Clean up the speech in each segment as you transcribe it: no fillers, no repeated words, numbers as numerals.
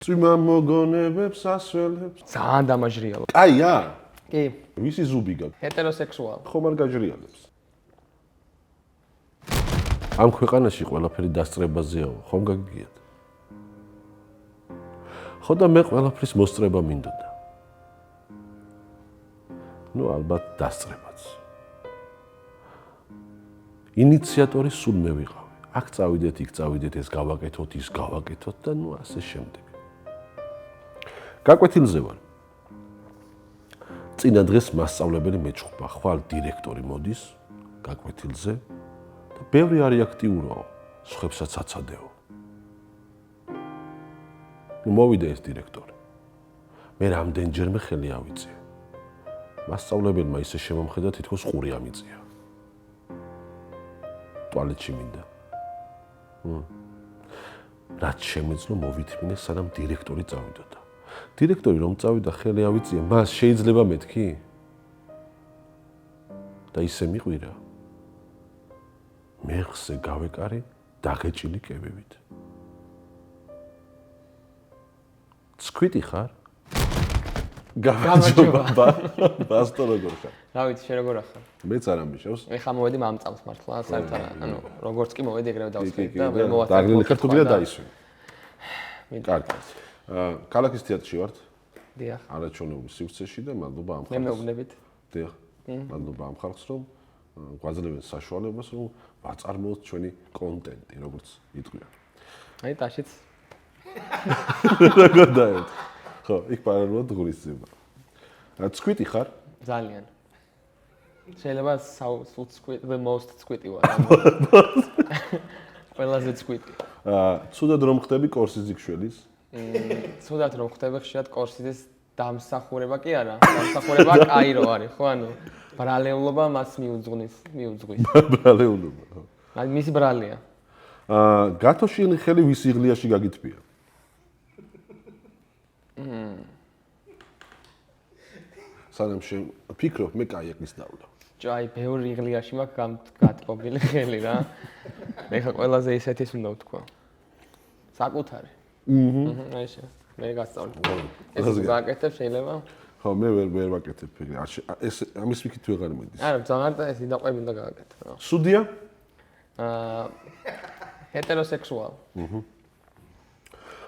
წვიმა მოგონებებს ასველებს. ძალიან დამაჟრიალა. კაია? კი. ვისი ზუბი გაქვს? ჰეტეროსექსუალი. ხომ არ გაჟრიალებს? ამ ქვეყანაში ყველაფერი დასწრებაზეაო, ხომ გაგიგიათ? ხო და მე ყველაფრის მოსწრება მინდოდა. ნუ ალბათ დასწრებაც. ინიციატორი სულ მე ვიყავი. აქ წავიდეთ, იქ წავიდეთ, ეს გავაკეთოთ, ის გავაკეთოთ და ნუ ასე შემდეგ. გაკვეთილზე ვარ. წინა დღეს მასწავლებელი მეჩხუბა, ხვალ დირექტორი მოდის გაკვეთილზე და ბევრი არის აქტიუროა, სხვებსაც აცადეო. მოვიდა ეს დირექტორი. მე რამდენჯერმე ხელი ავიწია. მასწავლებელმა ისე შემომხედა, თითქოს ყური ამიწია. ტუალეტში მინდა. რაც შემეძლო მოვითმინე, სანამ დირექტორი წავიდოდა. დირექტორი რომ წავიდა, ხელი ავიწია, მას შეიძლება მეთქი? და ისე მიყვირა. მეხზე გავეკარი დაღეჭილი კევებით. ცქვიტი ხარ? გამარჯობა. ბასტო როგორ ხარ? რა ვიცი, შენ როგორ ახარ? მეც არ ამბიშავს. ეხლა მოვედი მამწამს მართლა, საერთოდ, ანუ როგორც კი მოვედი ეგრევე დავსხები და ვერ მოვაწერ. დაგლილი ხარ თუ გინდა დაისვი. მინდა. კარგი. ქალაქის თეატრში ვართ. დიახ. არაჩვეულებრივ სივრცეში და მადლობა ამ მე მეუბნებით. დიახ. მადლობა ამ ხალხს რომ გვაძლევენ საშუალებას რომ ვაწარმოოთ ჩვენი კონტენტი, როგორც იტყვია. აი ტაშიც. როგორ დაერთ? ხო, იქ პარალელურად ღურისძიება. ცქვიტი ხარ? ძალიან. შეიძლება the most ცქვიტი ვარ. ყველაზე ცქვიტი. ცუდად რომ ხდები კორსიზი გშველის? ცუდად რომ ხდები ხშირად კორსიზის დამსახურება კი არა, დამსახურება კაირო არის, ხო, ანუ ბრალეულობა მას მიუძღვის. ბრალეულობა, ხო. აი მისი ბრალია. გათოშინი ხელი ვის იღლიაში გაგითბია? სანამ ფიქრობ, მე კაი ეკლის დავლა. აი, ბევრი იღლიაში მაქვს გათბობილი ხელი რა. ეხა ყველაზე ისეთის უნდა ვთქვა. საკუთარი. აი შე, მე გასწავლე. ეს გააკეთებ შეიძლება? ხო, მე ვერ ვაკეთებ. ეს ამის ვიქით ვეღარ მიდის. არა, ძალიან და ეს ინდაყვები უნდა გააკეთო რა. სუდია? ჰეტეროსექსუალი.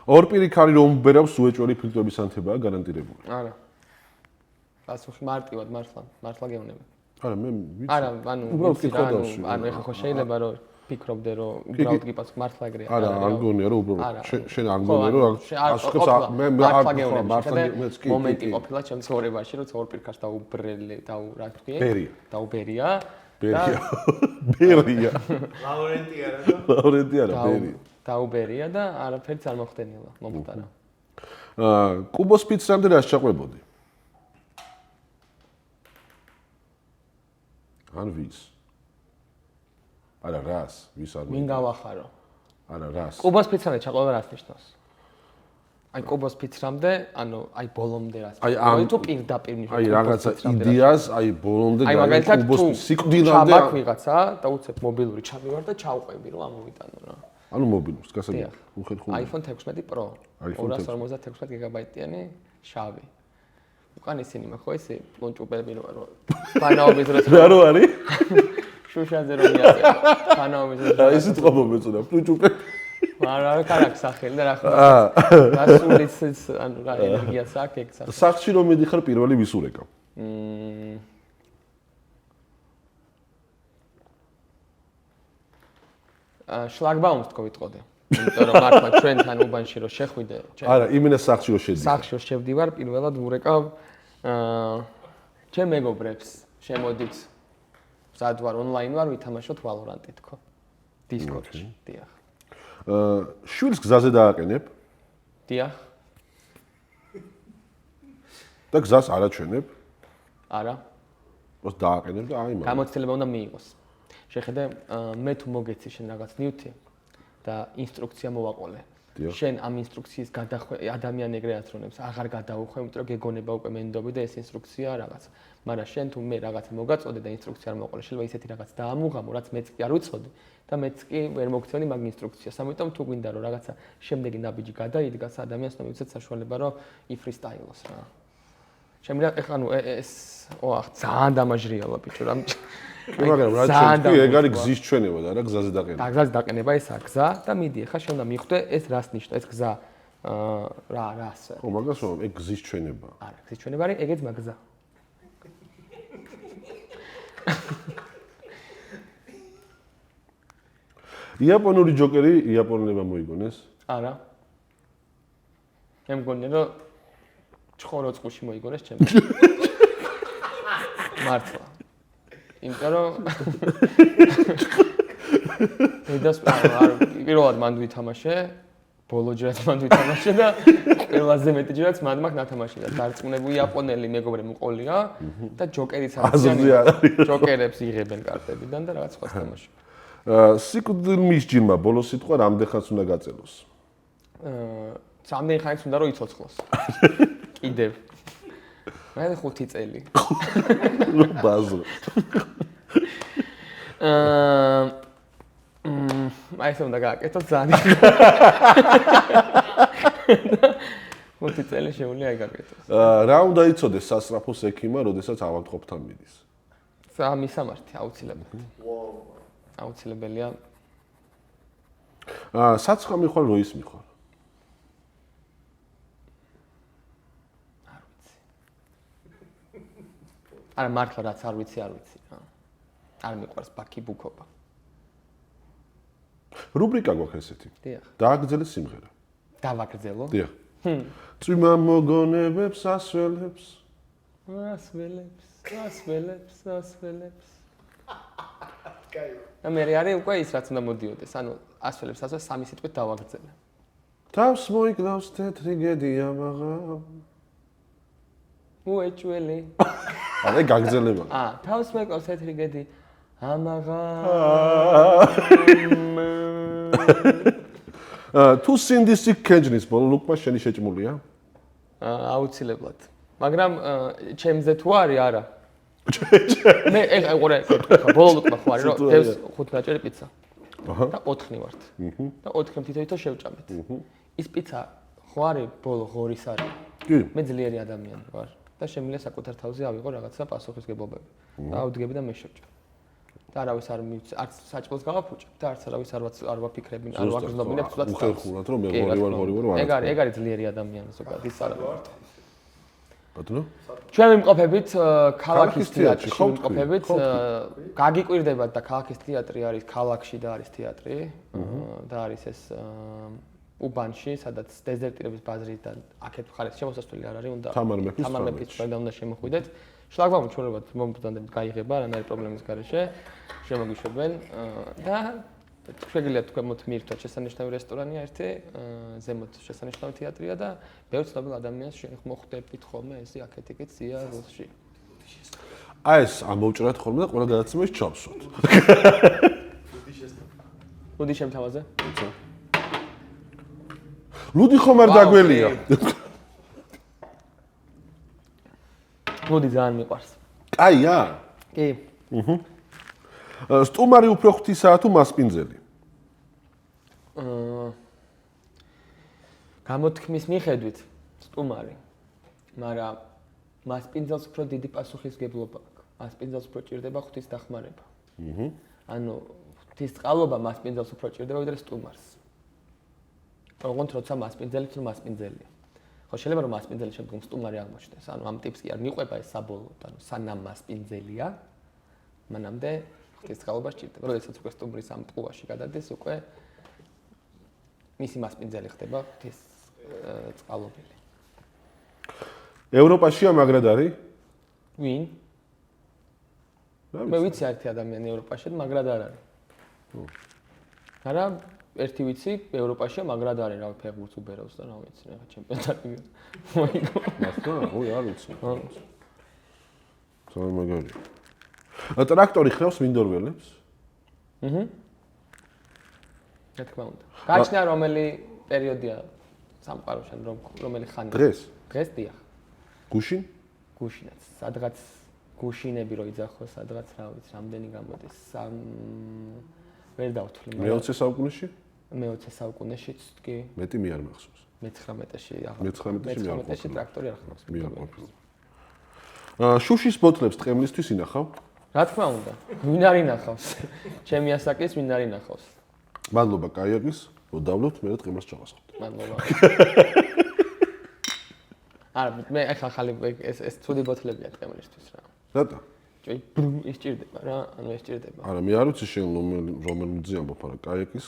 ორპირი ქალი რომ ბერავს უეჭველი ფილტრების ანთებაა გარანტირებული. არა. პასუხი მარტივად მართლა გეუბნები. არა, მე არა, ანუ ეხა ხო შეიძლება რომ ფიქრობდე რომ უბრალოდ კი პასუხი მართლა ეგრეა. არა, არ გონია რომ უბრალოდ შენ არ გონია რომ პასუხებს მე მეც კი მომენტი ყოფილა ჩემ ცხოვრებაში რომ ორპირქას რა თქვი? დაუბერია. ბერია. ლავრენტი არა, ბერია. დაუბერია და არაფერიც არ მოხდენილა, მომხდარა. კუბოს პიცრამდე რას ჩაყვებოდი? ან ვის? არა, რას? ვის არ ვინ გავახარო? არა, რას? კუბოს პიცრამდე ჩაყვება რას ნიშნავს? აი კუბოს პიცრამდე, ანუ აი ბოლომდე რას? აი თუ პირდაპირ ნიშნავს. აი რაღაცა იდეას, აი ბოლომდე აი მაგალითად კუბოს სიკვდილამდე ჩაბაქ ვიღაცა და უცებ მობილური ჩავივარ და ჩავყვები რომ ამოვიტანო რა. ანუ მობილურს, გასაგებია. უხერხული. iPhone 16 Pro 256 გიგაბაიტიანი შავი. უკან ისინი მაქვს ხო ესე პლონჭუპები რო ფანაობის დროს რა რო არის? შუშაზე რომ მიაწევ. ფანაობის დროს. აი ისიც ყოფა მეწონა პლონჭუპები. არა კარაქ სახელი და რა ხო. რა სულიც ანუ რა ენერგიას აქვს ეგ სახელი. სახლში რომ მიდიხარ პირველი ვის ურეკავ? შლაგბაუმს თქო ვიტყოდე. იმიტომ რომ მართლა ჩვენთან უბანში რო შეხვიდე. არა, იმენა სახლში რო შედივარ. სახლში რო შევდივარ, პირველად ვურეკავ ჩემ მეგობრებს, შემოდით. მზად ვარ, ონლაინ ვარ, ვითამაშოთ Valorant-ი თქო. Discord-ში, დიახ. შვილს გზაზე დააყენებ? დიახ. და გზას არაჩვენებ? არა. ოს დააყენებ და აი მაგ. გამოცდილება უნდა მიიღოს. შეხედე, მე თუ მოგეცი შენ რაღაც ნიუთი და ინსტრუქცია მოვაყოლე. შენ ამ ინსტრუქციის ადამიანი ეგრე აცრონებს, აღარ გადაუხვე, იმიტომ რომ გეგონება უკვე მენდობი და ეს ინსტრუქცია რაღაც. მაგრამ შენ თუ მე რაღაცა მოგაწოდე და ინსტრუქცია არ მოყოლე, შეიძლება ისეთი რაღაც დაამუღამო, რაც მეც კი არ ვიცოდი და მეც კი ვერ მოგცემი მაგ ინსტრუქციას. ამიტომ თუ გვინდა რომ რაღაცა შემდეგი ნაბიჯი გადაიდგას, ადამიანს უნდა მივცეთ საშუალება რომ იფრისტაილოს რა. შემიძლია ეხლა ნუ ეს ძალიან დამაჟრიალა ბიჭო რა. მაგრამ რა თქვი, ეგ არის გზის ჩვენება და რა გზაზე დაყენება. და გზაზე დაყენება ესაა გზა და მიდი ეხლა შენ უნდა მიხვდე ეს რას ნიშნავს ეს გზა რას. ხო, მაგას ვამბობ, ეგ გზის ჩვენება. არა, გზის ჩვენება არის ეგეც მაგზა. იაპონური ჯოკერი იაპონელებმა მოიგონეს? არა. მე მგონია რომ ჩხორო წყუში მოიგონეს ჩემს. მართლა. იმიტომ რომ მედას პირველად მან ვითამაშე, ბოლო ჯერაც მან ვითამაშე და ყველაზე მეტი ჯერაც მან მაგ ნათამაშე და დარწმუნებული იაპონელი მეგობრები მყოლია და ჯოკერიც არის. ჯოკერებს იღებენ კარტებიდან და რაღაც სხვა თამაშობ. სიკვდილის ჯირმა ბოლოს სიტყვა რამდენხანს უნდა გაწელოს? რამდენი ხანს უნდა რომ იცოცხლოს. კიდევ. მე 5 წელი. ბაზრო. აი ეს უნდა გააკეთო ძალიან. 5 წელი შეუძლია გააკეთოს. რა უნდა იცოდეს სასწრაფოს ექიმმა, როდესაც ავადმყოფთან მიდის? მისამართი აუცილებელი. აუცილებელია. საცხა მიხვალ როის მიხვალ? არ ვიცი. არა მართლა რაც არ ვიცი რა. არ მიყვარს ბაქი ბუქობა. რუბრიკა გვაქვს ესეთი. დიახ. დააგრძელე სიმღერა. დავაგრძელო? დიახ. წვიმა მოგონებებს ასველებს. ასველებს. და მე არის უკვე ის რაც უნდა მოდიოდეს. ანუ ასველებს 3 სიტყვით დავაგრძელე. თავს მოიგნავს თეთრი გედი ამაღა. უეჭველი. არა გაგრძელება. თავს მოიგნავს თეთრი გედი ამაღა. თუ სინდისი კენჯნის ბოლო ლუკმა შენი შეჭმულია? აუცილებლად. მაგრამ ჩემზე თუ არის არა. მე ეხა ყურე ბოლო ლუკმა ხო არის რომ დევს 5 ნაჭერი პიცა. და 4 ვართ. და 4 თითო შევჭამეთ. ის პიცა ხო არის ბოლო ღორის არის. კი. მე ძლიერი ადამიანი ვარ და შემიძლია საკუთარ თავზე ავიღო რაღაცა პასუხისგებლობები. და ავდგები და მე შევჭამ. და არავის არ არც საჭმელს გავაფუჭებ და არც არავის არ ვაფიქრები, არ ვაგრძნობინებ თუნდაც. უხერხულად რომ მე ღორი ვარ. ეგ არის ძლიერი ადამიანი ზოგადად ის არა ვარ. ბატონო? ჩვენ ვიმყოფებით ქალაქის თეატრში, ვიმყოფებით გაგიკვირდებათ და ქალაქის თეატრი არის ქალაქში და არის თეატრი და არის ეს უბანში, სადაც დეზერტირების ბაზრიდან აქეთ მხარეს შემოსასვლელი არ არის, უნდა თამარ მეფის ფარდა უნდა შემოხვიდეთ. შლაგბაუმი ჩვეულებრივ მომბრძანდებით გაიღება რანაირი პრობლემის გარეშე, შემოგიშვებენ და შეგიძლიათ თქვენ მოთ მიირთვათ შესანიშნავი რესტორანია ერთი, ზემოთ შესანიშნავი თეატრია და ბევრ ცნობილ ადამიანს მოხვდებით ხოლმე ესე აქეთ-იქით სიარულში. აი ეს ამოვჭრათ ხოლმე და ყველა გადაცემაში ჩავსვათ. ლუდი შემთავაზე? ლუდი ხომ არ დაგველია. ლუდი ძალიან მიყვარს. კაია? კი. სტუმარი უფრო ღვთისაა თუ მასპინძელი? გამოთქმის მიხედვით სტუმარი. მაგრამ მასპინძელს უფრო დიდი პასუხისგებლობა აქვს. მასპინძელს უფრო ჭირდება ღვთის დახმარება. ანუ ღვთის წყალობა მასპინძელს უფრო ჭირდება ვიდრე სტუმარს. ოღონდ როცა მასპინძელი თუ მასპინძელია. ხო შეიძლება რომ მასპინძელი შემდგომ სტუმარი აღმოჩნდეს. ანუ ამ ტიპს კი არ მიყვება ეს საბოლოოდ, ანუ სანამ მასპინძელია, მანამდე ღვთის წყალობა სჭირდება. როდესაც უკვე სტუმრის ამ ტყუაში გადადის, უკვე მისი მასპინძელი ხდება ღვთის წყალობილი. ევროპაშია მაგრად არის? ვინ? მე ვიცი ერთი ადამიანი ევროპაში, მაგრად არ არის. არა, ერთი ვიცი, ევროპაშია მაგრად არის, რა ფეხბურთს უბერავს და რა ვიცი, რა ჩემპიონატი. მოიგო. მართლა? ой, არ ვიცი. ძალიან მაგარია. ტრაქტორი ხრავს მინდორველებს? რა თქმა უნდა. გაჩნია რომელი პერიოდია სამყაროში, რომელი ხანი? დღეს? დღეს დიახ. გუშინ? გუშინაც. სადღაც გუშინები რო იძახო, სადღაც რა ვიცი, რამდენი გამოდის? ვერ დავთვლი, მე 20 საუკუნეში? მე 20 საუკუნეშიც კი. მეტი მე არ მახსოვს. მე-19-ში მე-19-ში ტრაქტორი არ ხმობს. მე არ ყოფილი. შუშის ბოთლებს ტყემლისთვის ინახავ? რა თქმა უნდა. ვინ არ ინახავს? ჩემი ასაკის ვინ არ ინახავს? მადლობა კაიაკის, მოდავლოთ, მე ტყემლს ჩავასხოთ. მადლობა. არა, მე ახლა ხალი ეს ცუდი ბოთლებია ტყემლისთვის რა. რატო? ჭი, ისჭირდება რა, ანუ ესჭირდება. არა, მე არ ვიცი შენ რომელი მძი ამბობ, არა, კაიაკის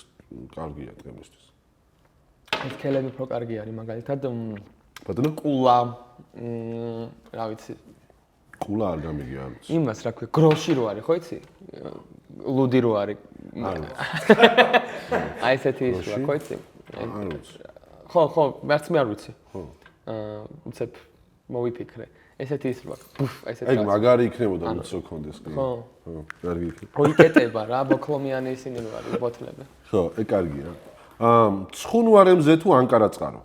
კარგია ტყემლისთვის. ეს ქელები უფრო კარგი არის, მაგალითად ბატონო? ყულა, რა ვიცი, ყულა არ გამიგი არ ვიცი. იმას რა ქვია, გროში რო არის, ხო იცი? ლუდი რო არის. აი ესეთი ის რა, ხო იცი? არ ვიცი. ხო, მერც მე არ ვიცი. ხო. უცებ მოვიფიქრე. ესეთი ის რა, ესეთი. ეგ მაგარი იქნებოდა, მოცო კონდეს კი. ხო. კარგი იქნება. პროიკეტება რა, ბოქლომიანი ისინი რო არის ბოთლები. ხო, ეგ კარგია. ცხუნვარემზე თუ ანკარა წყარო?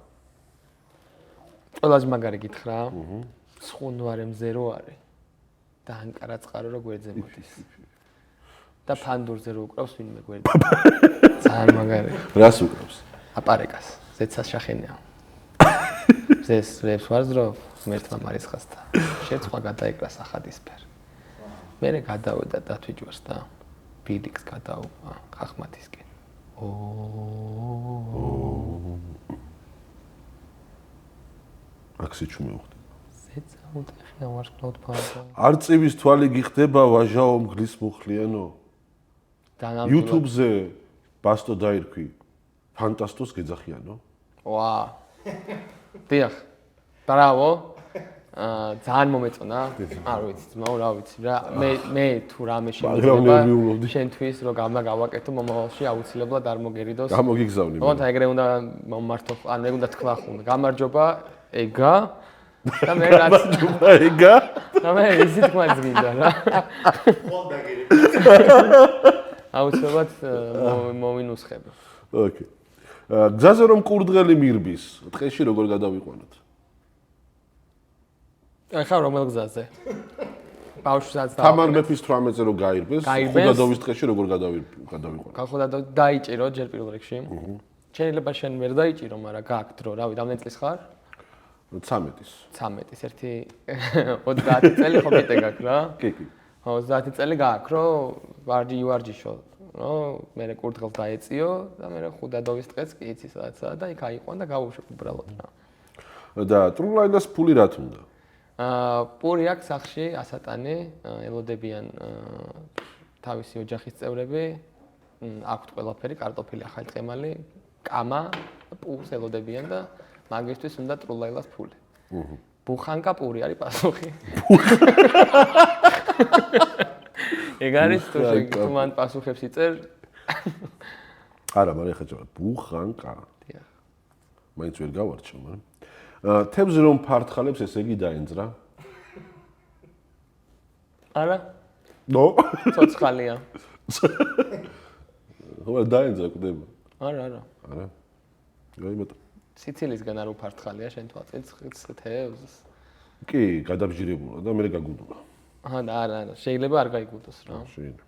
ყველაზე მაგარი გითხრა. ცხუნვარემზე რო არის და ანკარა წყარო რო გვერდზე მოდის. და ფანდურზე რო უკრავს ვინმე გვერდზე. ძალიან მაგარი. რას უკრავს? აპარეკას, ზეცას შახენია. ზეს რებს ვარზრობ, ღმერთმა მარისხასთან. შეცვლა გადაეკრა სახადისფერ. მერე გადავედა დათვიჯვარს და ბილიქს გადაუყვა ხახმათისკენ. აქსიჩუ მეუხდი. ზეცა უტეხია ვარსკვლავთ ფარდა. არწივის თვალი გიხდება ვაჟაო მგლის მუხლიანო. YouTube-ზე ბასტო დაირქვი. ფანტასტოს გეძახიანო. ვა. დიახ. ბრავო. ძალიან მომეწონა. არ ვიცი, ძმაო, რა ვიცი რა. მე თუ რამე შემიძლია შენთვის რო გავაკეთო მომავალში აუცილებლად არ მოგერიდოს. გამოგიგზავნი. თუმცა ეგრე უნდა მომმართო, ან მე უნდა თქვა ხუნდა. გამარჯობა, ეგა. და მე რაც ეგა? და მე ისიც თქვაც გინდა რა. აუცილებლად მოვინუსხებ. ოკეი. ძაზე რომ კურდღელი მირბის, ტყეში როგორ გადავიყვანოთ? ახლა რომელ გზაზე? ბავშვსაც და თამარ მეფის 18-ზე რო გაირბეს, ხუდადოვის ტყეში როგორ გადავიყვანოთ? ხუდადოვი დაიჭირო ჯერ პირველ რიგში. შეიძლება შენ ვერ დაიჭირო, მაგრამ გააქვს დრო, რავი, რამდენი წლის ხარ? 13-ის. 13-ის, ერთი 30 წელი ხო კიდე გაქვს რა? კი. 30 წელი გააქვს, რომ ვარჯიშო, რომ მე კურდღელს დაეწიო და მე ხუდადოვის ტყეც კი იცი სადაცაა და იქ აიყვან და გავუშვებ უბრალოდ რა. და ტრულაინას ფული რა თუნდა? პური აქვს სახში ასატანი, ელოდებიან თავისი ოჯახის წევრები, აქვთ ყველაფერი, კარტოფილი, ახალი ტყემალი, კამა, პურს ელოდებიან და მაგისთვის უნდა ტრულაილას ფული. ბუხანკა პური არის პასუხი. ეგ არის თუ მან პასუხებს იწერ. არა, მაგრამ ეხლა ჯერ ბუხანკა. დიახ. მაინც ვერ გავარჩევ, მაგრამ თებს რომ ფართხალებს, ესე იგი დაენძრა? არა? ნო? ცოცხალია. ხო, დაენძრა კვდება. არა. არა. გაიმეტა. სიცილისგან არ უფართხალია შენ თვალწინს თევზს. კი, გადაბჯირებულა და მე გაგუდულა. არა, შეიძლება არ გაიგუდოს რა. შეიძლება.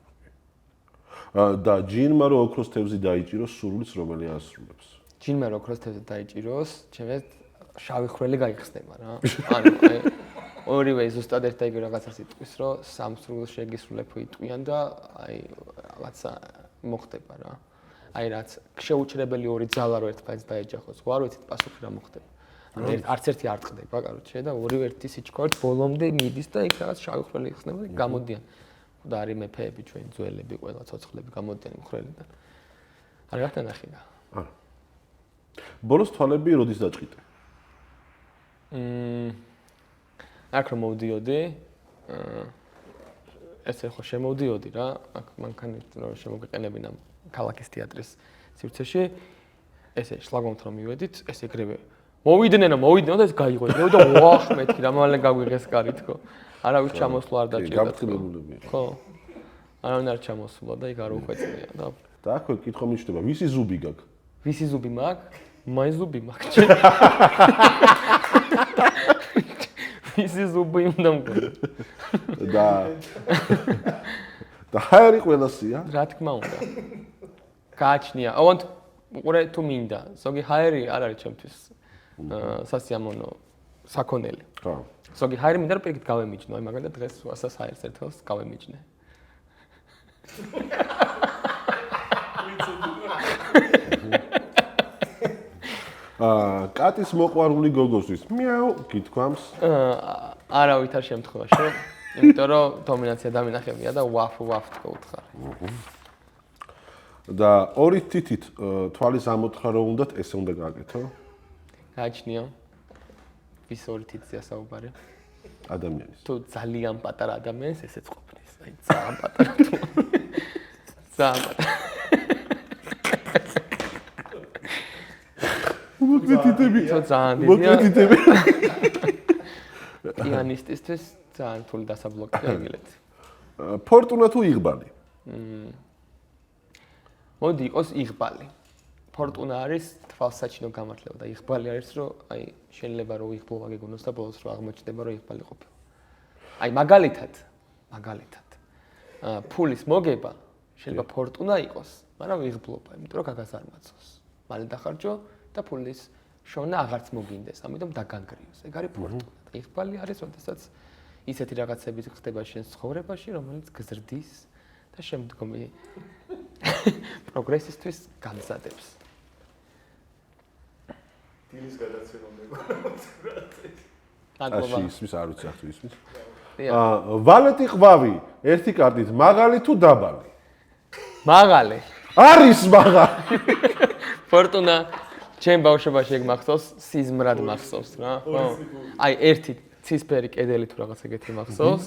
და ჯინმა რო ოქროს თევზი დაიჭიროს, სურვილს რომელი ასრულებს? ჯინმა რო ოქროს თევზი დაიჭიროს, ჩემს შავი ხვრელი გაიხსნება რა. ანუ ორივე ზუსტად ერთ და იგივე რაღაცას იტყვის, რომ სამ სრულს შეგისრულებო იტყვიან და აი რაღაცა მოხდება რა. აი რაც შეუჩერებელი ორი ძალა რო ერთმანეთს დაეჯახოს, ხო არ ვიცით პასუხი რა მოხდება. ანუ არც ერთი არ ტყდება, კაროჩე და ორივე ერთი სიჩქარით ბოლომდე მიდის და იქ რაღაც შავი ხვრელი იხსნება და გამოდიან. და არის მეფეები ჩვენი ძველები, ყველა ცოცხლები გამოდიან მხრელიდან. არ გახდა ნახინა. არა. ბოლოს თვალები როდის დაჭყიტე? აქ რომ მოვდიოდი, ესე ხო შემოვდიოდი რა, აქ მანქანით რომ შემოგეყენებინა ქალაქის თეატრის სივრცეში, ესე შლაგონთ რომ მივედით, ეს ეგრევე მოვიდნენ და ეს გაიღვეძო და ვახ მეთქი რა მალე გაგვიღეს კარით ხო. არავის ჩამოსვლა არ დაჭირდა. გაფრთხილებულები. ხო. არავინ არ ჩამოსვლა და იქ არ უხვეწია და და აქვე კითხვა მიჩნდება, ვისი ზუბი გაქვს? ვისი ზუბი მაქვს? Mai zubi მაგჭი. Ისი ზუბი უნდა მქონდა. და ჰაერი ყველასია? რა თქმა უნდა. გააჩნია. ოღონდ უყურე თუ მინდა. ზოგი ჰაერი არ არის ჩემთვის სასიამოვნო საქონელი. ხო. ზოგი ჰაერი მინდა რომ პირიქით გავემიჯნო. აი მაგალითად დღეს ვასას ჰაერს ერთელს გავემიჯნე. კატის მოყვარული გოგოსთვის მიაუ გითქვამს? არავითარ შემთხვევაში, იმიტომ რომ დომინაცია დამინახებია და ვაფ თქო უთხარი. და ორი თითით თვალის ამოთხარ რომ უნდათ ესე უნდა გააკეთო? გააჩნია. ვის ორი თითზეა საუბარი? ადამიანის. თუ ძალიან პატარა ადამიანს ესეც ყოფნის. აი ძალიან პატარა თუ. ძალიან პატარა. მოგვეთითები. მოგვეთითები. პიანისტისთვის ძალიან რთული დასაბლოკია ეგილეთ. ფორტუნა თუ იღბალი? მოდი იყოს იღბალი. ფორტუნა არის თვალსაჩინო გამართლება და იღბალი არის რომ აი შეიძლება რომ იღბლობა გეგონოს და ბოლოს რომ აღმოჩნდება რომ იღბალი ყოფილა. აი მაგალითად ფულის მოგება შეიძლება ფორტუნა იყოს, მაგრამ იღბლობა, იმიტომ რომ გაგაზარმაცოს. მალე დახარჯო და ფულის შოვნა აღარც მოგინდეს, ამიტომ დაგანგრიოს. ეგ არის ფორტუნა. იღბალი არის, როდესაც ისეთი რაღაცები ხდება შენ ცხოვრებაში, რომელიც გზრდის და შემდგომი პროგრესისთვის გამზადებს. დილის გადაცემა აში ისმის არ ვიცი ახლა ისმის. ვალეტი ყვავი, ერთი კარტით მაღალი თუ დაბალი? მაღალი. არის მაღალი. ფორტუნა ჩემ ბავშვობაში ეგ მახსოვს, სიზმრად მახსოვს რა, ხო? აი ერთი ცისფერი კედელი თუ რაღაც ეგეთი მახსოვს,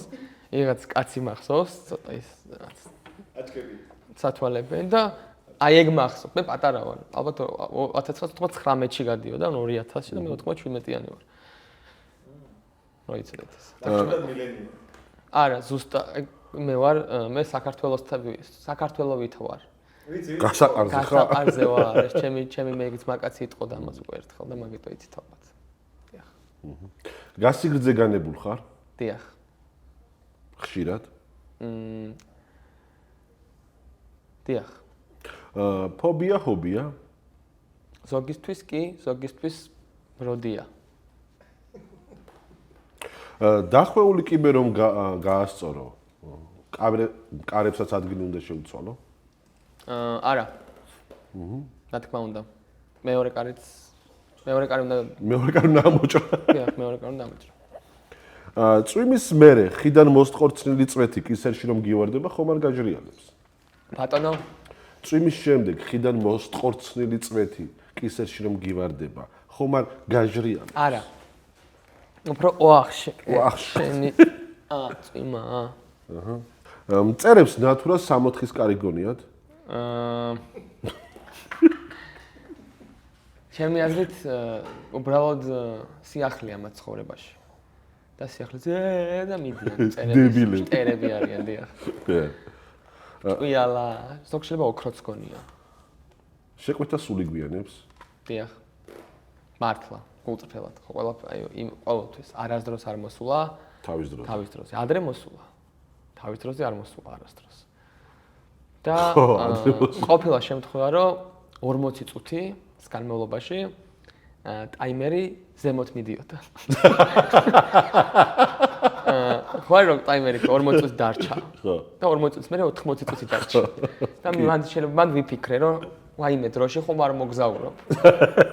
იღაც კაცი მახსოვს, ცოტა ის რაღაც აჩქები. სათვალებენ და აი ეგ მახსოვს. მე პატარა ვარ. ალბათ 1999-ში გადიოდა, 2000-ში და მე 97-იანი ვარ. რა იცოდეთ ეს? მილენიუმი. არა, ზუსტად მე ვარ, მე საქართველოვით ვარ. ვიცი, გასაყარზე ხარ? გასაყარზე ვარ, ეს ჩემი მეგიც მაკაცი იტყო და ამას უკვე ერთხელ და მაგიტო იცით ალბათ. დიახ. გასიგრძე განებულ ხარ? დიახ. ხშირად? დიახ. ფობია, ჰობია? ზოგისთვის კი, ზოგისთვის როდია. დახვეული კიბე რომ გაასწორო, კარებსაც ადგილი უნდა შეუცვალო? არა. რა თქმა უნდა. მეორე კარი უნდა ამოჭრა. დიახ, მეორე კარი უნდა ამოჭრა. წვიმის მერე ხიდან მოსტყორცნილი წვეთი კისერში რომ გივარდება, ხომ არ გაჟრიალებს? ბატონო, წვიმის შემდეგ ხიდან მოსტყორცნილი წვეთი კისერში რომ გივარდება, ხომ არ გაჟრიალებს? არა. უფრო ოახში. ოახში. წვიმა. მწერებს ნათურას 60-ის კარი გონიათ? ჩემი აზრით, უბრალოდ სიახლეა მათ ცხოვრებაში. და სიახლეზე და მიდიან წერები. წერები არიან, დიახ. ჭვიალა, ზოგ შეიძლება ოქროც გონია. შეკვეთა სული გვიანებს? დიახ. მართლა, გულწრფელად. ხო, ყოველთვის არასდროს არ მოსულა. თავის დროს. თავის დროზე. ადრე მოსულა. თავის დროზე არ მოსულა არასდროს. და ყოფილა შემთხვევა, რომ 40 წუთის განმავლობაში ტაიმერი ზემოთ მიდიოდა. ხო არის რომ ტაიმერი 40 წუთი დარჩა. და 40 წუთის მერე 80 წუთი დარჩა. და მან ვიფიქრე, რომ ვაიმე დროში ხომ არ მოგზაურობ.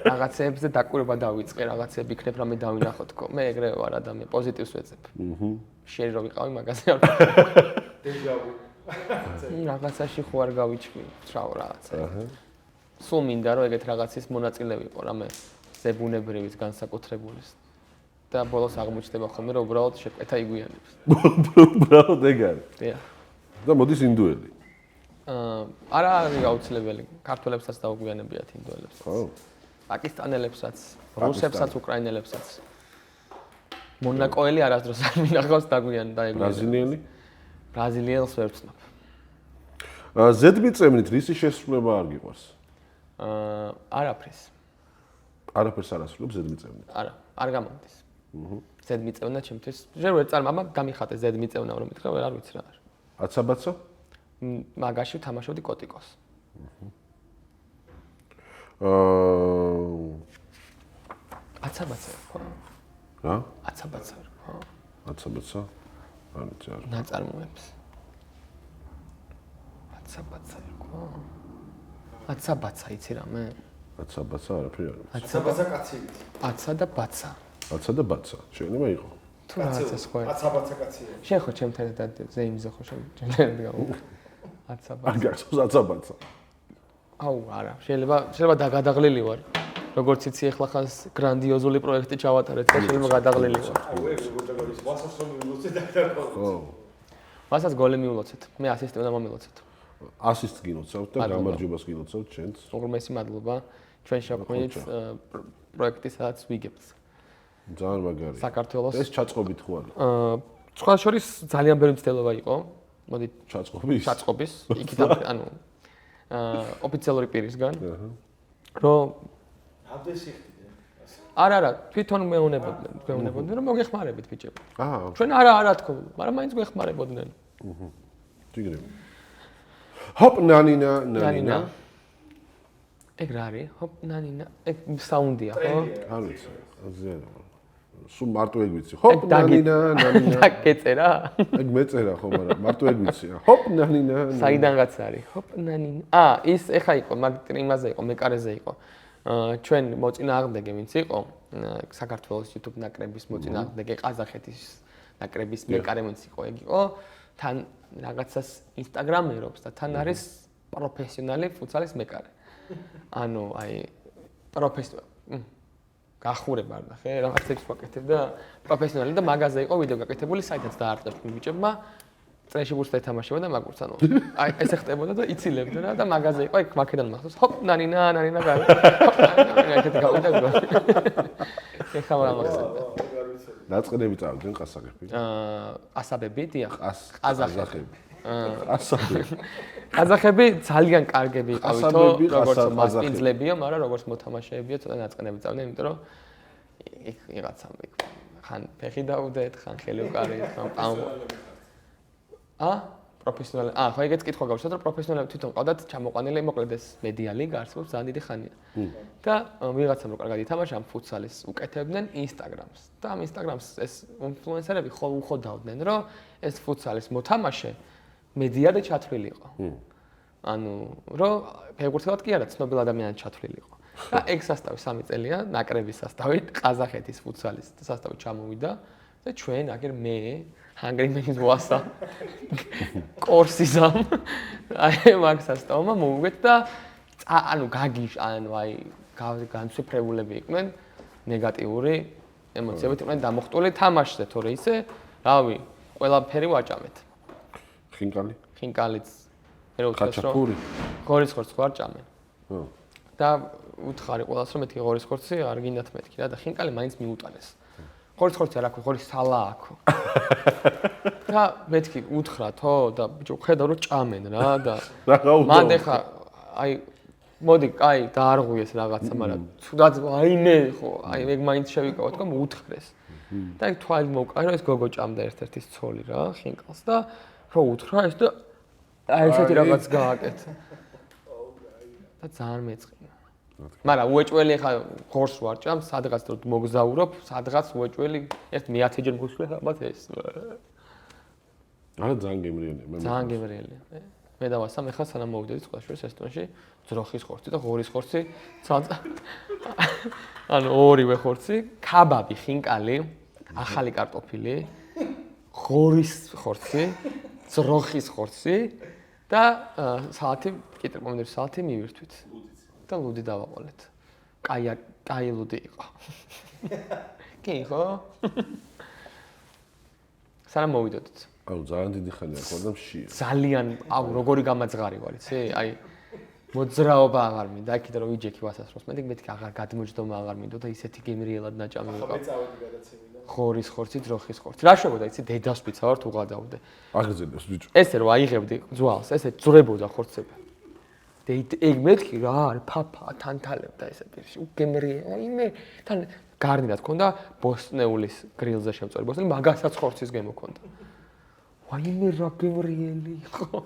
რაღაცეებზე დაკვირვება დავიწყე, რაღაცები იქნებ რამე დავინახო თქო. მე ეგრევე ვარ ადამიანი, პოზიტივს ვეძებ. შენ რო ვიყავი მაგაზე არ. დეჟავუ. რაღაცაში ხო არ გავიჩვი, რავ რაღაცა. სულ მინდა რომ ეგეთ რაღაცის მონაწილე ვიყო, რამე ზებუნებრივის განსაკუთრებულის. და ბოლოს აღმოჩნდება ხოლმე რომ უბრალოდ შეკვეთა იგვიანებს. უბრალოდ ეგ არის. დიახ. და მოდის ინდუელი. არა არის აუცილებელი. ქართველებსაც დაუგვიანებიათ ინდუელებსაც. ხო. პაკისტანელებსაც, რუსებსაც, უკრაინელებსაც. მონაკოელი არასდროს არ მინახავს დაგვიანდა ეგ. ბრაზილიელი? ბრაზილიელს ვერ ვცნობ. ზედმიწევნით რისი შესრულება არ გიყვარს? არაფრის. არაფერს არ ასრულებს ზედმიწევნით. არა, არ გამომდის. ზედმიწევნა ჩემთვის. ჯერ ვერ წარმამა დამიხატე ზედმიწევნა რომ მითხრა, არ ვიცი რა არის. აცაბაცო? მაგაში ვთამაშობდი კოტიკოს. აცაბაცა ხო? რა? აცაბაცა ხო? აცაბაცა? არ ვიცი არ. ნაწარმოებს. აცაბაცა ხო? აცაბაცა იცი რამე? აცაბაცა არაფერი არ ვიცი. აცაბაცა კაცი. აცა და ბაცა. აცა და ბაცა. შეიძლება იყო. თუ რაღაცა სხვა. აცაბაცა კაცი. შენ ხო ჩემთან და ზეიმზე ხო ჩემთან გამო. აცაბაცა. არ გახსოვს აცაბაცა. აუ არა, შეიძლება დაგადაღლილი ვარ. როგორც იცი ახლა ხანს გრანდიოზული პროექტი ჩავატარეთ და შეიძლება გადაღლილი ვარ. აუ ეს როგორ დაგარის ვასას რომ მივულოცეთ და ხო. მასაც გოლი მიულოცეთ. მე ასისტი უნდა მომილოცეთ. ასისტს გილოცავთ და გამარჯვებას გილოცავთ ჩვენს. უღრმესი მადლობა ჩვენ შეგვიძლია პროექტი სადაც ვიგებთ. ძალიან მაგარია. საქართველოს ეს ჩაწყობით ხო არა? სხვა შორის ძალიან ბევრი მცდელობა იყო. მოდი ჩაწყობის? იქიდან ანუ ოფიციალური პირისგან. რომ აბდეს იხდიდე. არა, თვითონ მეუნებოდნენ რომ მოგეხმარებით ბიჭები. ჩვენ არა თქო, მაგრამ მაინც გვეხმარებოდნენ. ჯიგრე. ჰოპ ნანინა. ეგ რა არის? ჰოპ ნანინა. ეგ საუნდია, ხო? არ ვიცი. აზიანა. სულ მარტო ეგ ვიცი. ჰოპ ნანინა. და გეწერა? ეგ მეწერა ხო, მაგრამ მარტო ეგ ვიცია. ჰოპ ნანინა. საიდანღაც არის? ჰოპ ნანინა. ის ეხა იყო, მაგ იმაზე იყო, მეკარეზე იყო. ჩვენ მოწინააღმდეგე ვინც იყო, საქართველოს YouTube ნაკრების მოწინააღმდეგე, ყაზახეთის ნაკრების მეკარე ვინც იყო, ეგ იყო, თან რაღაცას ინსტაგრამერობს და თან არის პროფესიონალი ფუტსალის მეკარე. ანუ აი გახურება არ ნახე, რაღაც ექს ვაკეთებდა პროფესიონალი და მაგაზე იყო ვიდეო გაკეთებული, საითაც დაარტყებთ ბიჭებმა. წრეში ბურსა ეთამაშება და მაგურც ანუ აი ესე ხდებოდა და იცილებდა რა და მაგაზე იყო, იქ მაქედან მახსოვს, ჰოპ ნანინა გაი. ეგეთი გავიდა გოლი. ეხლა რა მახსოვდა. დაწყნები წავდნენ ყაზახები. ასაბები, დიახ. ყაზახები. ასაბები. ყაზახები ძალიან კარგები იყავითო, როგორც მასპინძლებიო, მაგრამ როგორც მოთამაშეებიო, ცოტა დაწყნები წავდნენ, იმიტომ რომ იქ რაღაცა ხან ფეხი დაუდეთ, ხან ხელი უკარეთ, ხან პამო. პროფესიონალი. ხო, ეგეც კითხვა გავუსვათ, რომ პროფესიონალები თვითონ ყავდათ ჩამოყვანილი, მოკლედ ეს მედია ლიგა არსებობს ძალიან დიდი ხანია. და ვიღაცამ რო კარგად ითამაშა ამ ფუტსალის უკეთებდნენ Instagram-ს. და ამ Instagram-ს ეს ინფლუენსერები უხოდავდნენ, რომ ეს ფუტსალის მოთამაშე მედიადე ჩათვლილი იყო. ანუ რომ ფეგურთელად კი არა, ცნობილ ადამიანად ჩათვლილი იყო. და ეგ სასტავი 3 წელია, ნაკრების სასტავი, ყაზახეთის ფუტსალის სასტავი ჩამოვიდა და ჩვენ აგერ მე Hungry-ს ვასა. კორსიზამ. აი მაგ სასტავმა მოვუგეთ და ანუ ანუ აი განცვიფრებულები იყვნენ, ნეგატიური ემოციებით იყვნენ დამოხტული თამაშზე, თორე ისე, რავი, ყველაფერი ვაჭამეთ. ხინკალიც. მე ვთქვას რომ ღორისხორცს ვარ ჭამენ. და უთხარი ყველას რომ მეთქი ღორისხორცი არ გინდათ მეთქი რა და ხინკალი მაინც მიუტანეს. ღორისხორცი არ აქვს, ღორის სალა აქვს. და მეთქი უთხრათო და ბიჭო ხედავ რომ ჭამენ რა და მანდ ეხა აი მოდი კაი დაარღვიეს რაღაცა, მაგრამ თუდად აიმე ხო, აი ეგ მაინც შევიკავა თქო უთხრეს. და აი თვალი მოვკარი რომ ეს გოგო ჭამდა ერთ-ერთის ცოლი რა, ხინკალს და რო უთხრა ეს და აი ესეთი რაღაც გააკეთა. და ძალიან მეწყინა. მაგრამ უეჭველი ხა ღორს ვარ ჭამს, სადღაც რო მოგზაურობ, სადღაც უეჭველი ერთ 10 ჯერ მგუშლე ალბათ ეს. არა ძალიან გემრიელია, მე. ძალიან გემრიელია. მე დავასამ ეხლა სანამ მოვიდოდი სხვა შორის რესტორანში, ძროხის ხორცი და ღორის ხორცი, ანუ ორივე ხორცი, კაბაბი, ხინკალი, ახალი კარტოფილი, ღორის ხორცი, ძროხის ხორცი და სალათი, კიტრპომიდორის სალათი მივირთვით. და ლუდი დავაყოლეთ. კაი ლუდი იყო. კი ხო? სანამ მოვიდოდით. აუ ძალიან დიდი ხანია ხო და მშია. ძალიან, აუ როგორი გამაძღარი ვარ, იცი? აი მოძრაობა აღარ მინდა, აქ რომ ვიჯექი ვასასროს, მეთქი აღარ გადმოჯდომა აღარ მინდო და ისეთი გემრიელად ნაჭამი იყო. ხომ წავედი გადაცემიდან. ღორის ხორცი, ძროხის ხორცი. რა შეგოდა, იცი? დედას ვიცავარ თუ გადავდე. აგრძელებს ბიჭო. ესე რომ აიღებდი ძვალს, ესე ძრებოდა ხორცები. ეგ მეთქი რა არის ფაფა თანთალებდა ესე პირში უგემრიე აიმე თან გარნიდად ქონდა ბოსტნეულის გრილზე შემწორი ბოსტნელი მაგასაც ხორცის გემო ქონდა აიმე რა გემრიელი ხო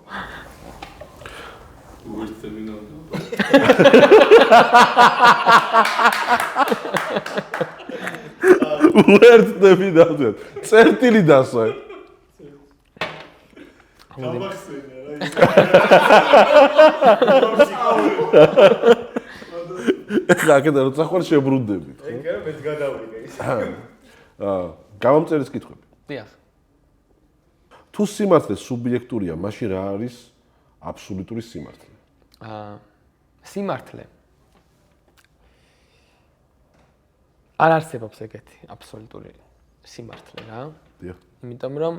უერთდები დავდეთ წერტილი დასვე გამახსენე რა ეხლა აქედან როცა ხარ შებრუნდებით ეგ რა მეც გადავიდე ის გამომწერის კითხვები დიახ თუ სიმართლე სუბიექტურია მაშინ რა არის აბსოლუტური სიმართლე სიმართლე არ არსებობს ეგეთი აბსოლუტური სიმართლე რა დიახ იმიტომ რომ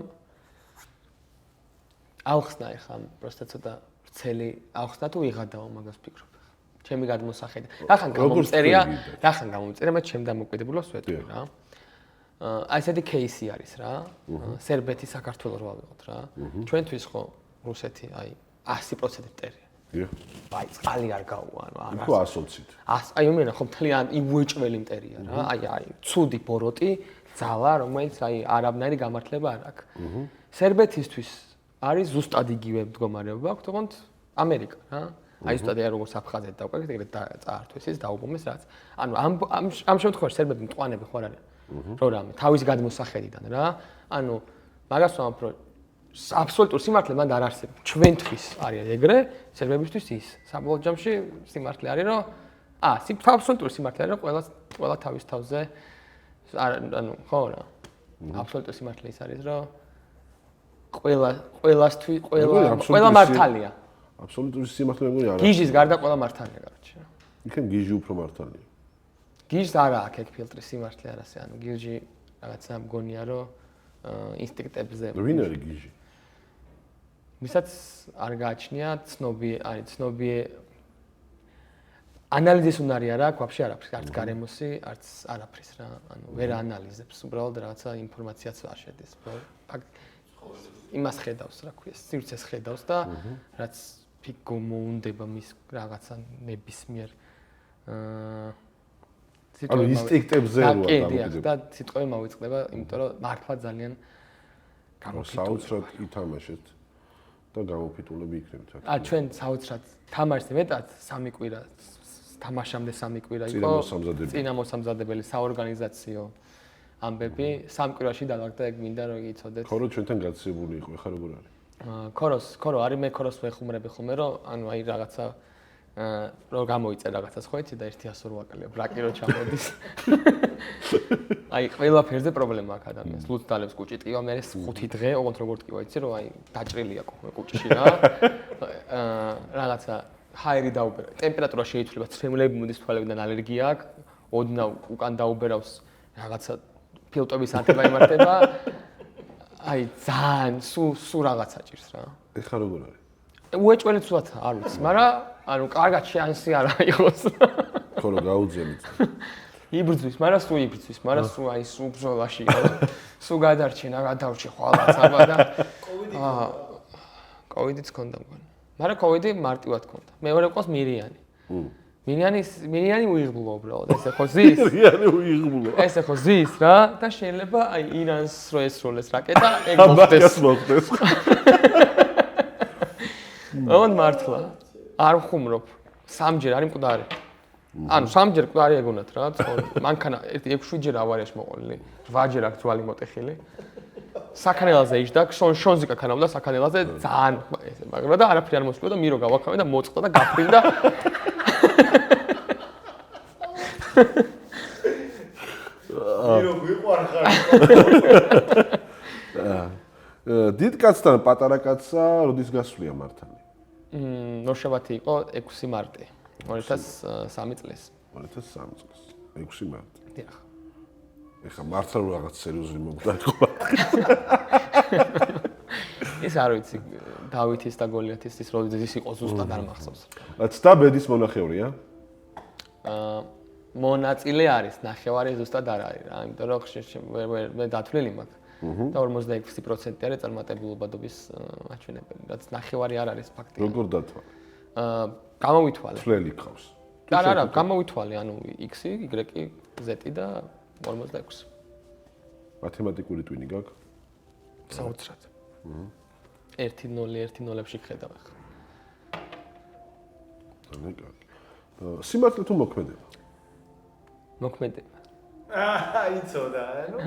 ავხსნა ეხლა პროსტა ცოტა ვრცელი ავხსნა თუ ვიღადაო მაგას ფიქრობ ჩემი გადმოსახედი რახან გამომწერია მათ ჩემ დამოუკიდებლობას ვეტყვი რა აი ესეთი кейსი არის რა სერბეთი საქართველოს რა ვიყოთ რა ჩვენთვის ხო რუსეთი აი 100% მტერია დიახ აი წყალი არ გაუვა ანუ ხო 120-ით აი უმენა ხო მთლიან ივუეჭველი მტერია რა აი ცუდი ბოროტი ძალა რომელიც აი არაბნაირი გამართლება არ აქვს სერბეთისთვის არის ზუსტად იგივე მდგომარეობა აქვს თქო ამერიკა რა აი ზუსტად აი როგორც აფხაზეთ დავკარგეთ ეგრეთ წაართვეს ის დაუბომეს რაც ანუ ამ შემთხვევაში სერბები მტყუანები ხო არ არიან რო რამე თავის გადმოსახედიდან რა ანუ მაგას ვამბობ რომ აბსოლუტურ სიმართლე მანდ არ არსებობს ჩვენთვის არის ეგრე სერბებისთვის ის საბოლოო ჯამში სიმართლე არის რომ აბსოლუტური სიმართლე არის რომ ყველა თავის თავზე ანუ ხო რა აბსოლუტური სიმართლე ის არის რომ ყველა მართალია აბსოლუტური სიმართლე მეგონი არა გიჟის გარდა ყველა მართალია კაროჩე იქენ გიჟი უფრო მართალია გიჟს არა აქვს ეგ ფილტრი სიმართლე არასე ანუ გიჟი რაღაცა მგონია რომ ინსტინქტებზე ვინ არის გიჟი ვისაც არ გააჩნია ცნობი ანალიზის უნარი არ აქვს ვაფშე არაფრის არც გარემოსი არც არაფრის რა ანუ ვერ ანალიზებს უბრალოდ რაღაცა ინფორმაციაც არ შედის იმას ხედავს რა ქვია სივრცეს ხედავს და რაც ფიქ მოუნდება მის რაღაცა ნებისმიერ ანუ ინსტინქტებზე როა დამოკიდებული და სიტყვები მოვიწყდება იმიტომ რომ მართლა ძალიან საოცრად ითამაშეთ და გამოფიტულები იქნებით ჩვენ საოცრად თამაშს მეტად 3 კვირა თამაშამდე 3 კვირა იყო წინა მოსამზადებელი საორგანიზაციო ამბები 3 კვირაში დავაგდა ეგ მინდა რომ იცოდეთ ქორო ჩვენთან გაცილებული იყო ეხლა როგორ არის ქორო არის მე ქოროს ვეხუმრები ხოლმე რომ ანუ აი რაღაცა რო გამოიწე რაღაცას ხო იცი და 108 აკლია ბრაკი რო ჩამოდის აი ყველაფერზე პრობლემა აქვს ადამიანს ლუცდალებს კუჭი ტკივა მე 5 დღე ოღონდ როგორ ტკივა იცი რომ აი დაჭრილია კუჭი კუჭში რა რაღაცა ჰაერი დაუბერა ტემპერატურა შეიცვლება ცრემლები მოდის თვალებიდან ალერგია აქვს ოდნავ უკან დაუბერავს რაღაცა ფილტვების ანთება იმართება აი ძალიან სულ რაღაცა ჭირს რა ეხლა როგორ არის უეჭველი ცუდად არ ვიცი მაგრამ ანუ კარგად შანსი არ აიღოს ქორო გაუძენით იბრძვის მაგრამ სულ იბრძვის მაგრამ სულ აი სულ ბრძოლაშია სულ გადარჩენა გადავრჩი ხვალაცაბა და კოვიდიც ქონდა მგონი მაგრამ კოვიდი მარტივად ქონდა მეორე ყავს მირიანი მირიანი უიღბლო უბრალოდ ესე ხო ზის მირიანი უიღბლო ესე ხო ზის რა და შეიძლება აი ირანს რო ესროლეს რაკეტა ეგ მოხდეს ოღონდ მართლა არ ვხუმრობ სამჯერ არის მკვდარი ანუ სამჯერ მკვდარი ეგონათ რა მანქანა 6-7 ჯერ ავარიაში მოყოლილი 8 ჯერ აქვს ძვალი მოტეხილი საქანელაზე იჯდა შონზე კანავდა საქანელაზე ძალიან ესე მაგრამ და არაფერი არ მოსწვია და მირო გავაქავე და მოწყდა და გაფრინდა მირო გვიყვარხარ დიდ კაცთან პატარა კაცსა როდის გასვლია მართალი ნორშაბათი იყო 6 მარტი 2003 წლის 2003 წლის 6 მარტი დიახ ეხა მართლა რაღაც სერიოზული მომხდარა ის არ ვიცი დავითის და გოლიათის ის როდის იყო ზუსტად არ მახსოვს ცდა ბედის მონახევრია მონაწილე არის ნახევარი ზუსტად არ არის რა იმიტომ რომ მე დათვლილი მაქვს და 46% არის წარმატებულობადობის მაჩვენებელი რაც ნახევარი არ არის ფაქტია როგორ დათვა გამოვითვალე. წვლილი გყავს. არა, გამოვითვალე, ანუ x, y, z და 46. მათემატიკური ტვინი გაქვს? საოცრად. 1-0-1-0-ში ხედავ ახლა. ძალიან კარგი. სიმართლე თუ მოქმედება? მოქმედება. იცოდა, ანუ.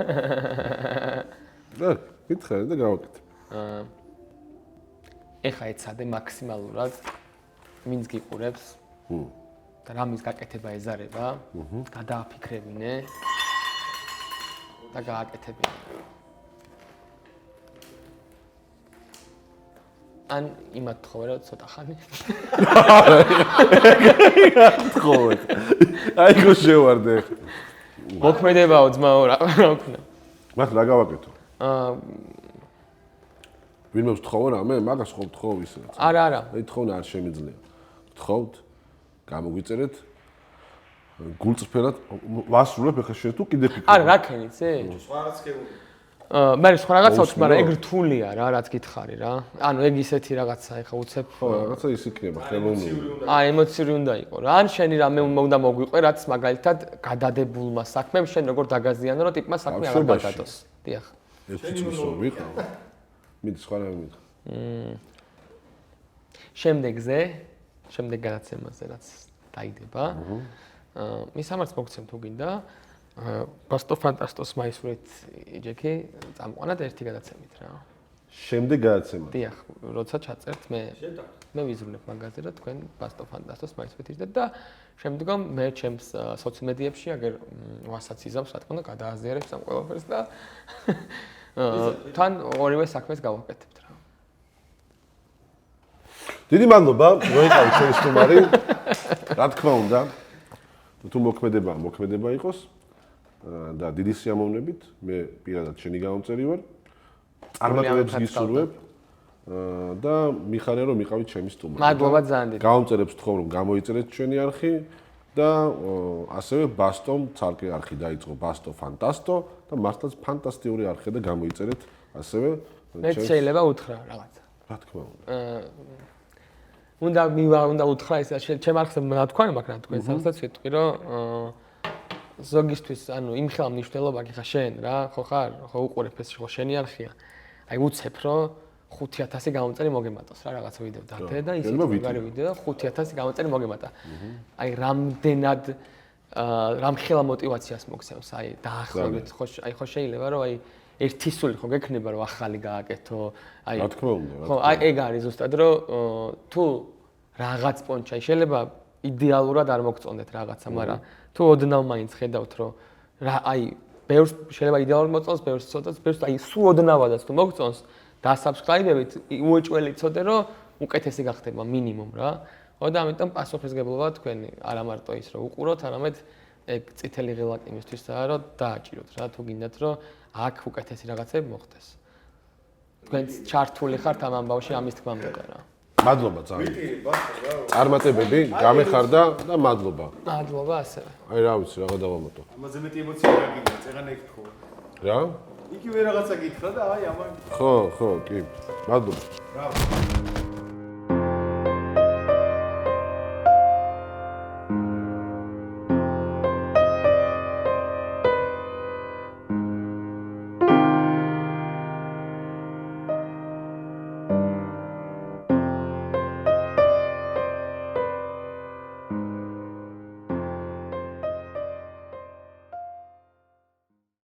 და მითხარ და გავაკეთე. ეხა ეცადე მაქსიმალურად ვინც გიყურებს და რამის გაკეთება ეზარება, გადააფიქრებინე და გააკეთებინე. ან იმათ თხოვე რა ცოტა ხანი. თხოვე. აი გო შევარდე. მოქმედებაო ძმაო რა ვქნა. მათ რა გავაკეთო? ვინმე ვთხოვო რამე? მაგას ხო ვთხოვ ისე. არა. აი თხოვნა არ შემიძლია. ვთხოვთ, გამოგვიწერეთ გულწრფელად ვასრულებ ახლა შენ თუ კიდე ფიქრობ. არა, რა ქენიცე? სხვა რაც ქეული. მე სხვა რაღაცა ვთქვა, მაგრამ ეგ რთულია რა, რაც გითხარი რა. ანუ ეგ ისეთი რაღაცა ეხა უცებ. ხო, რაღაცა ის იქნება, ხელოვნური. ემოციური უნდა იყოს რა. ან შენი რამე უნდა მოგვიყვე, რაც მაგალითად გადადებულმა საქმემ შენ როგორ დაგაზიანო, რომ ტიპმა საქმე აღარ გადადოს. დიახ. ერთი წლისო ვიყავ. მიდი სხვა რამე მითხრა. შემდეგ გადაცემაზე რაც დაიდება. მისამართს მოგცემ თუ გინდა. ბასტო ფანტასტოს მაისურით იჯექი წამყვანად ერთი გადაცემით რა. შემდეგ გადაცემა. დიახ, როცა ჩაწერთ მე ვიზრუნებ მაგაზე რა თქვენ ბასტო ფანტასტოს მაისურით იჯდეთ და შემდგომ მე ჩემს სოციალ-მედიებში აგერ ვასაც იზამს რა თქმა უნდა გადააზიარებს ამ ყველაფერს და თან ორივე საქმეს გავაკეთებთ რა. დიდი მადლობა, მოიყავით ჩვენი სტუმარი. რა თქმა უნდა, თუ მოქმედება იყოს და დიდი სიამოვნებით მე პირადად შენი გამომწერი ვარ. წარმატებებს გისურვებ და მიხარია რომ იყავით ჩემი სტუმარი. მადლობა ძალიან დიდი. გამომწერებს თხოვ რომ გამოიწერეთ ჩვენი არხი და ასევე ბასტომ ცალკე არხი დაიწყო ბასტო ფანტასტო და მართლაც ფანტასტიკური არხია და გამოიწერეთ ასევე მე შეიძლება უთხრა რაღაცა. რა თქმა უნდა. უნდა უთხრა ეს ჩემ არხზე რა თქვა, მაგრამ თქვენ საერთოდ ვიტყვი რომ ზოგისთვის ანუ იმ ხელა მნიშვნელობა გიხა შენ რა, ხო ხარ? ხო უყურებ ეს ხო შენი არხია. აი უცებ რომ 5000 გამომწერი მოგემატოს რა რაღაცა ვიდეო დადე და ისე მაგარი ვიდეო და 5000 გამომწერი მოგემატა. აი რამდენად რამ ხელა мотиваციას მოგცემს აი დაახლოებით ხო აი ხო შეიძლება რომ აი ერთი სული ხო გექნება რომ ახალი გააკეთო აი რა თქმა უნდა ხო აი ეგ არის ზუსტად რომ თუ რაღაც პონჩა შეიძლება იდეალურად არ მოგწონდეთ რაღაცა მაგრამ თუ ოდნავ მაინც ხედავთ რომ რა აი ბევრს შეიძლება იდეალურად მოწონს ბევრს ცოტა ბევრს აი სულ ოდნავადაც თუ მოგწონს დასაბსკრაიბებით უეჭველი ცოდე რომ უკეთესი გახდება მინიმუმ რა ხო და ამიტომ პასუხისგებლობა თქვენი არა მარტო ის რომ უყუროთ არამედ ეგ წითელი ღილაკი იმისთვისაა რომ დააჭიროთ რა თუ გინდათ რომ აქ უკეთესი რაღაცები მოხდეს თქვენ ჩართული ხართ ამ ამბავში ამის თქმა მინდა რა მადლობა ძალიან წარმატებები გამეხარდა და მადლობა მადლობა ასევე აი რა ვიცი რაღა დავამატო ამაზე მეტი ემოცია რა გინდა წეღანა ეკითხო რა იგივე რაღაცა გითხრა და აი ამან ხო კი მადლობა რა